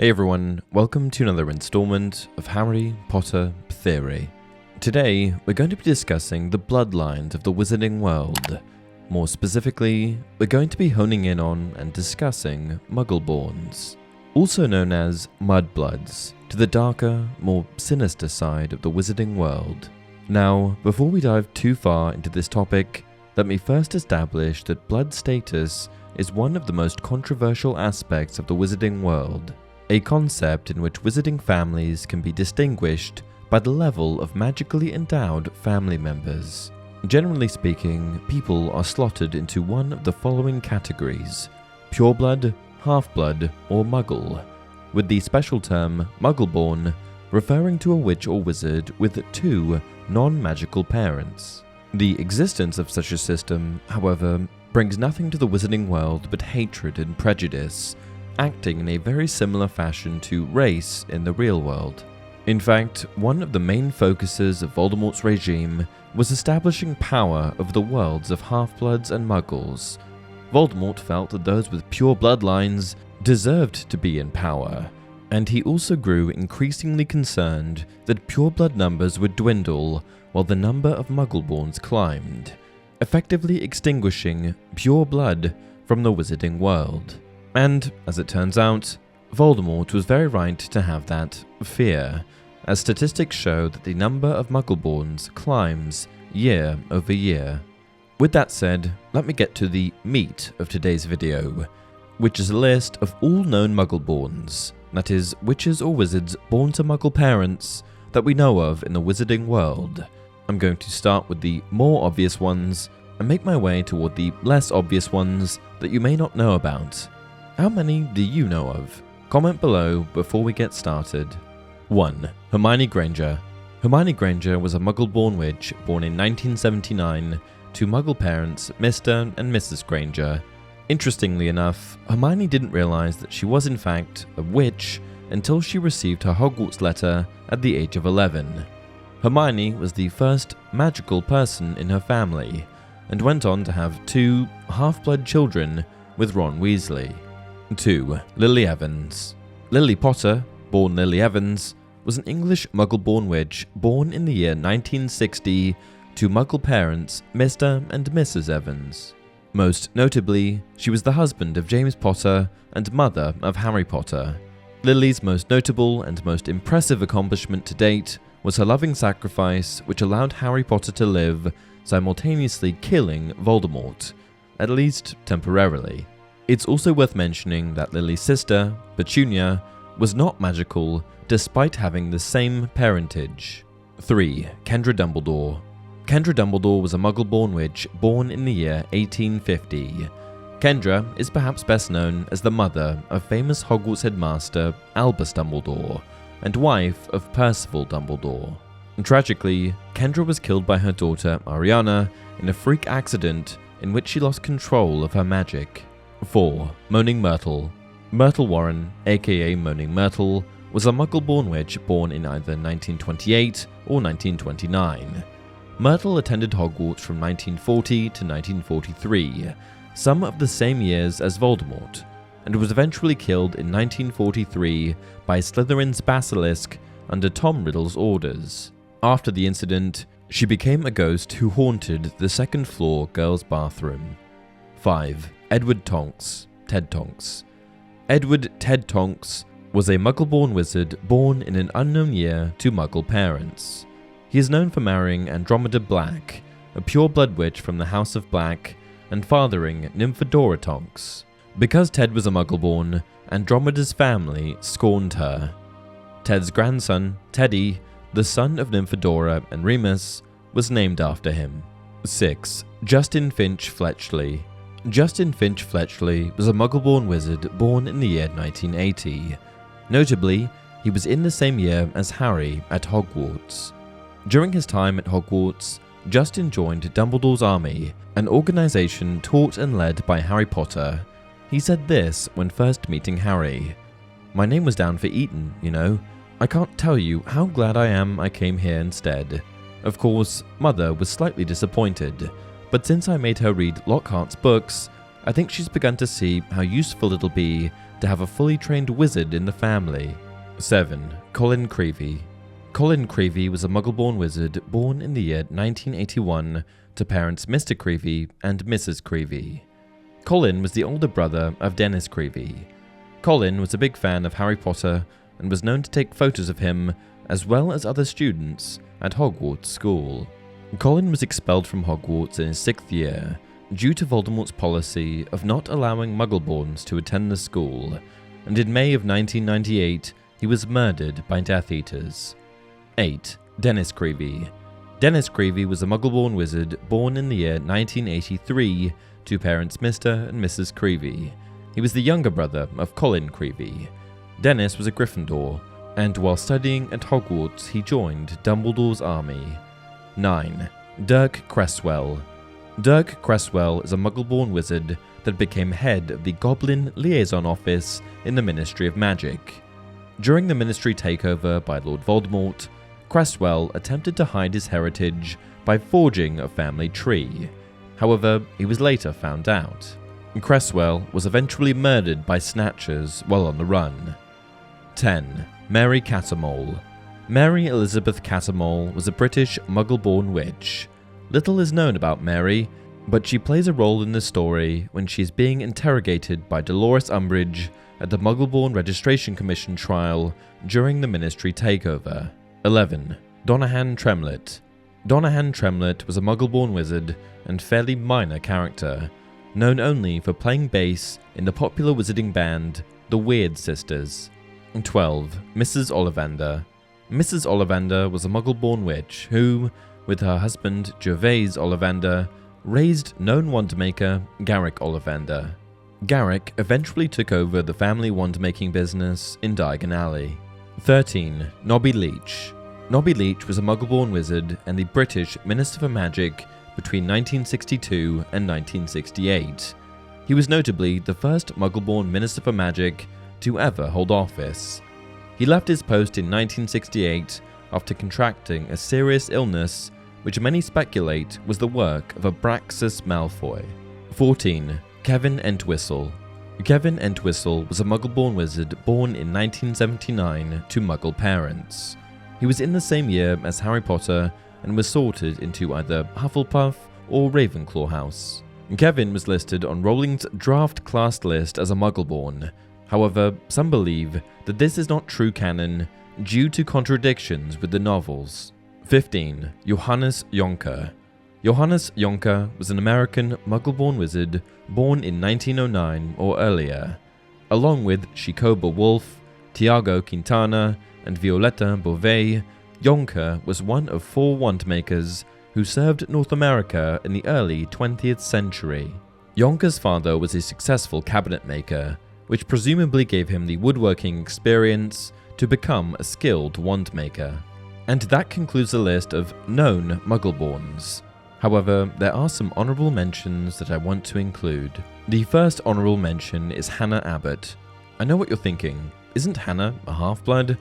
Hey everyone, welcome to another installment of Harry Potter Theory. Today, we're going to be discussing the bloodlines of the wizarding world. More specifically, we're going to be honing in on and discussing Muggleborns, also known as Mudbloods, to the darker, more sinister side of the wizarding world. Now, before we dive too far into this topic, let me first establish that blood status is one of the most controversial aspects of the wizarding world. A concept in which wizarding families can be distinguished by the level of magically endowed family members. Generally speaking, people are slotted into one of the following categories: pureblood, half-blood, or muggle, with the special term Muggle-born referring to a witch or wizard with two non-magical parents. The existence of such a system, however, brings nothing to the wizarding world but hatred and prejudice, acting in a very similar fashion to race in the real world. In fact, one of the main focuses of Voldemort's regime was establishing power over the worlds of half-bloods and muggles. Voldemort felt that those with pure bloodlines deserved to be in power, and he also grew increasingly concerned that pureblood numbers would dwindle while the number of Muggleborns climbed, effectively extinguishing pure blood from the wizarding world. And, as it turns out, Voldemort was very right to have that fear, as statistics show that the number of Muggleborns climbs year over year. With that said, let me get to the meat of today's video, which is a list of all known Muggleborns, that is, witches or wizards born to Muggle parents that we know of in the wizarding world. I'm going to start with the more obvious ones and make my way toward the less obvious ones that you may not know about. How many do you know of? Comment below before we get started. 1. Hermione Granger. Hermione Granger was a Muggle-born witch born in 1979 to Muggle parents Mr. and Mrs. Granger. Interestingly enough, Hermione didn't realize that she was in fact a witch until she received her Hogwarts letter at the age of 11. Hermione was the first magical person in her family and went on to have 2 half-blood children with Ron Weasley. 2. Lily Evans. Lily Potter, born Lily Evans, was an English Muggle-born witch born in the year 1960 to Muggle parents Mr. and Mrs. Evans. Most notably, she was the husband of James Potter and mother of Harry Potter. Lily's most notable and most impressive accomplishment to date was her loving sacrifice, which allowed Harry Potter to live, simultaneously killing Voldemort, at least temporarily. It's also worth mentioning that Lily's sister, Petunia, was not magical despite having the same parentage. 3. Kendra Dumbledore. Kendra Dumbledore was a Muggle-born witch born in the year 1850. Kendra is perhaps best known as the mother of famous Hogwarts headmaster Albus Dumbledore and wife of Percival Dumbledore. Tragically, Kendra was killed by her daughter Ariana in a freak accident in which she lost control of her magic. 4. Moaning Myrtle. Myrtle Warren, aka Moaning Myrtle, was a Muggle-born witch born in either 1928 or 1929. Myrtle attended Hogwarts from 1940 to 1943, some of the same years as Voldemort, and was eventually killed in 1943 by Slytherin's basilisk under Tom Riddle's orders. After the incident, she became a ghost who haunted the second-floor girls' bathroom. 5. Edward Tonks, Ted Tonks. Edward Ted Tonks was a Muggle-born wizard born in an unknown year to Muggle parents. He is known for marrying Andromeda Black, a pure-blood witch from the House of Black, and fathering Nymphadora Tonks. Because Ted was a Muggle-born, Andromeda's family scorned her. Ted's grandson, Teddy, the son of Nymphadora and Remus, was named after him. 6. Justin Finch Fletchley. Justin Finch Fletchley was a Muggle-born wizard born in the year 1980. Notably, he was in the same year as Harry at Hogwarts. During his time at Hogwarts, Justin joined Dumbledore's Army, an organization taught and led by Harry Potter. He said this when first meeting Harry: "My name was down for Eton, you know. I can't tell you how glad I am I came here instead." Of course, Mother was slightly disappointed, but since I made her read Lockhart's books, I think she's begun to see how useful it'll be to have a fully trained wizard in the family. 7. Colin Cravey. Colin Cravey was a Muggle-born wizard born in the year 1981 to parents Mr. Cravey and Mrs. Cravey. Colin was the older brother of Dennis Cravey. Colin was a big fan of Harry Potter and was known to take photos of him as well as other students at Hogwarts School. Colin was expelled from Hogwarts in his 6th year due to Voldemort's policy of not allowing Muggleborns to attend the school, and in May of 1998 he was murdered by Death Eaters. 8. Dennis Cravey. Dennis Cravey was a Muggle-born wizard born in the year 1983 to parents Mr. and Mrs. Cravey. He was the younger brother of Colin Cravey. Dennis was a Gryffindor, and while studying at Hogwarts he joined Dumbledore's army. 9. Dirk Cresswell. Dirk Cresswell is a Muggle-born wizard that became head of the Goblin Liaison Office in the Ministry of Magic. During the Ministry takeover by Lord Voldemort, Cresswell attempted to hide his heritage by forging a family tree. However, he was later found out. Cresswell was eventually murdered by Snatchers while on the run. 10. Mary Catamol. Mary Elizabeth Catamol was a British Muggle-born witch. Little is known about Mary, but she plays a role in the story when she is being interrogated by Dolores Umbridge at the Muggle-born Registration Commission trial during the Ministry takeover. 11. Donahan Tremlett. Donahan Tremlett was a Muggle-born wizard and fairly minor character, known only for playing bass in the popular wizarding band The Weird Sisters. 12. Mrs. Ollivander. Mrs. Ollivander was a Muggle-born witch who, with her husband Gervase Ollivander, raised known wandmaker Garrick Ollivander. Garrick eventually took over the family wand-making business in Diagon Alley. 13. Nobby Leitch. Nobby Leitch was a Muggle-born wizard and the British Minister for Magic between 1962 and 1968. He was notably the first Muggle-born Minister for Magic to ever hold office. He left his post in 1968 after contracting a serious illness which many speculate was the work of Abraxas Malfoy. 14. Kevin Entwistle. Kevin Entwistle was a Muggle-born wizard born in 1979 to Muggle parents. He was in the same year as Harry Potter and was sorted into either Hufflepuff or Ravenclaw House. Kevin was listed on Rowling's draft class list as a Muggle-born. However, some believe that this is not true canon due to contradictions with the novels. 15. Johannes Yonker. Johannes Yonker was an American Muggle-born wizard born in 1909 or earlier. Along with Shikoba Wolf, Tiago Quintana, and Violetta Beauvais, Yonker was one of 4 wandmakers who served North America in the early 20th century. Yonker's father was a successful cabinet maker, which presumably gave him the woodworking experience to become a skilled wand maker. And that concludes the list of known Muggleborns. However, there are some honourable mentions that I want to include. The first honourable mention is Hannah Abbott. I know what you're thinking, isn't Hannah a half-blood?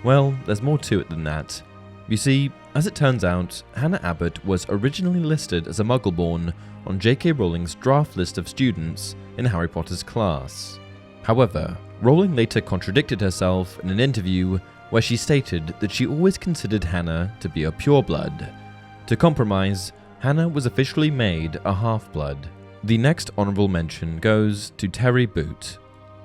Well, there's more to it than that. You see, as it turns out, Hannah Abbott was originally listed as a Muggleborn on J.K. Rowling's draft list of students in Harry Potter's class. However, Rowling later contradicted herself in an interview where she stated that she always considered Hannah to be a pureblood. To compromise, Hannah was officially made a half-blood. The next honourable mention goes to Terry Boot.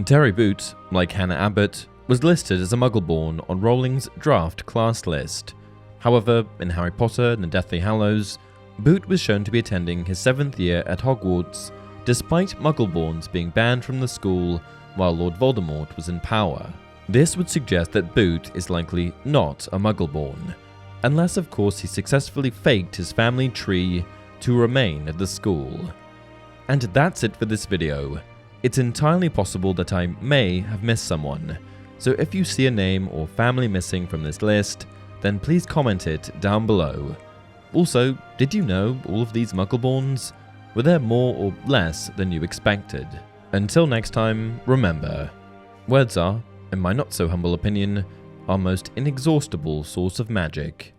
Terry Boot, like Hannah Abbott, was listed as a Muggleborn on Rowling's draft class list. However, in Harry Potter and the Deathly Hallows, Boot was shown to be attending his 7th year at Hogwarts, despite Muggleborns being banned from the school while Lord Voldemort was in power. This would suggest that Boot is likely not a Muggleborn, unless of course he successfully faked his family tree to remain at the school. And that's it for this video. It's entirely possible that I may have missed someone, so if you see a name or family missing from this list, then please comment it down below. Also, did you know all of these Muggleborns? Were there more or less than you expected? Until next time, remember, words are, in my not so humble opinion, our most inexhaustible source of magic.